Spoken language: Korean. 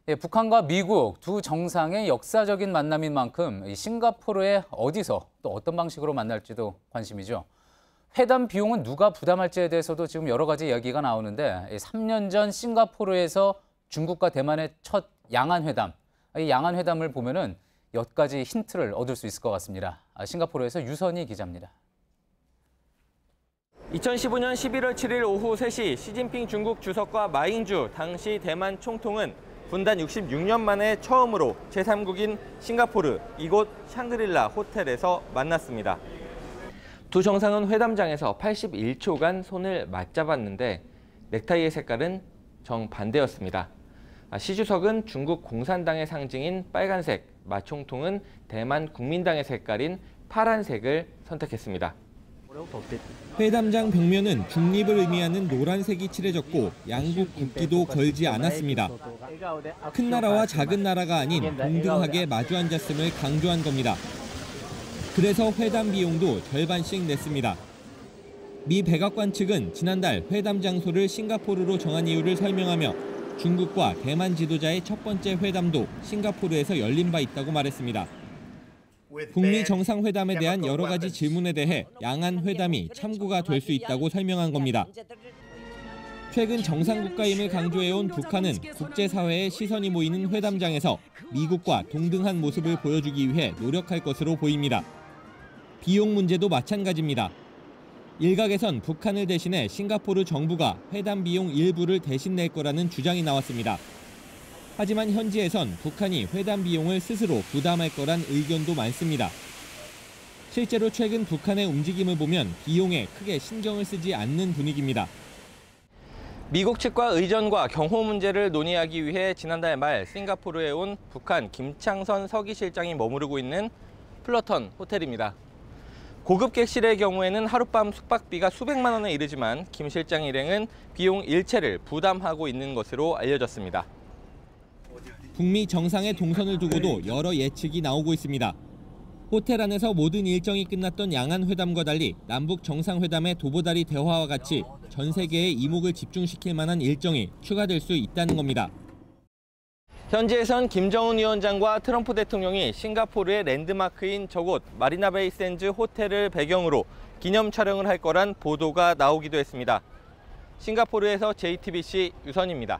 예, 북한과 미국 두 정상의 역사적인 만남인 만큼 이 싱가포르에 어디서 또 어떤 방식으로 만날지도 관심이죠. 회담 비용은 누가 부담할지에 대해서도 지금 여러 가지 이야기가 나오는데 3년 전 싱가포르에서 중국과 대만의 첫 양안회담, 이 양안회담을 보면은 몇 가지 힌트를 얻을 수 있을 것 같습니다. 싱가포르에서 유선희 기자입니다. 2015년 11월 7일 오후 3시 시진핑 중국 주석과 마잉주 당시 대만 총통은 분단 66년 만에 처음으로 제3국인 싱가포르 이곳 샹그릴라 호텔에서 만났습니다. 두 정상은 회담장에서 81초간 손을 맞잡았는데 넥타이의 색깔은 정반대였습니다. 시 주석은 중국 공산당의 상징인 빨간색, 마 총통은 대만 국민당의 색깔인 파란색을 선택했습니다. 회담장 벽면은 중립을 의미하는 노란색이 칠해졌고 양국 국기도 걸지 않았습니다. 큰 나라와 작은 나라가 아닌 동등하게 마주 앉았음을 강조한 겁니다. 그래서 회담 비용도 절반씩 냈습니다. 미 백악관 측은 지난달 회담 장소를 싱가포르로 정한 이유를 설명하며 중국과 대만 지도자의 첫 번째 회담도 싱가포르에서 열린 바 있다고 말했습니다. 북미 정상회담에 대한 여러 가지 질문에 대해 양안 회담이 참고가 될 수 있다고 설명한 겁니다. 최근 정상국가임을 강조해온 북한은 국제사회의 시선이 모이는 회담장에서 미국과 동등한 모습을 보여주기 위해 노력할 것으로 보입니다. 비용 문제도 마찬가지입니다. 일각에선 북한을 대신해 싱가포르 정부가 회담 비용 일부를 대신 낼 거라는 주장이 나왔습니다. 하지만 현지에선 북한이 회담 비용을 스스로 부담할 거란 의견도 많습니다. 실제로 최근 북한의 움직임을 보면 비용에 크게 신경을 쓰지 않는 분위기입니다. 미국 측과 의전과 경호 문제를 논의하기 위해 지난달 말 싱가포르에 온 북한 김창선 서기실장이 머무르고 있는 플러턴 호텔입니다. 고급 객실의 경우에는 하룻밤 숙박비가 수백만 원에 이르지만 김 실장 일행은 비용 일체를 부담하고 있는 것으로 알려졌습니다. 북미 정상의 동선을 두고도 여러 예측이 나오고 있습니다. 호텔 안에서 모든 일정이 끝났던 양안 회담과 달리 남북 정상회담의 도보다리 대화와 같이 전 세계의 이목을 집중시킬 만한 일정이 추가될 수 있다는 겁니다. 현지에선 김정은 위원장과 트럼프 대통령이 싱가포르의 랜드마크인 저곳 마리나베이 샌즈 호텔을 배경으로 기념 촬영을 할 거란 보도가 나오기도 했습니다. 싱가포르에서 JTBC 유선입니다.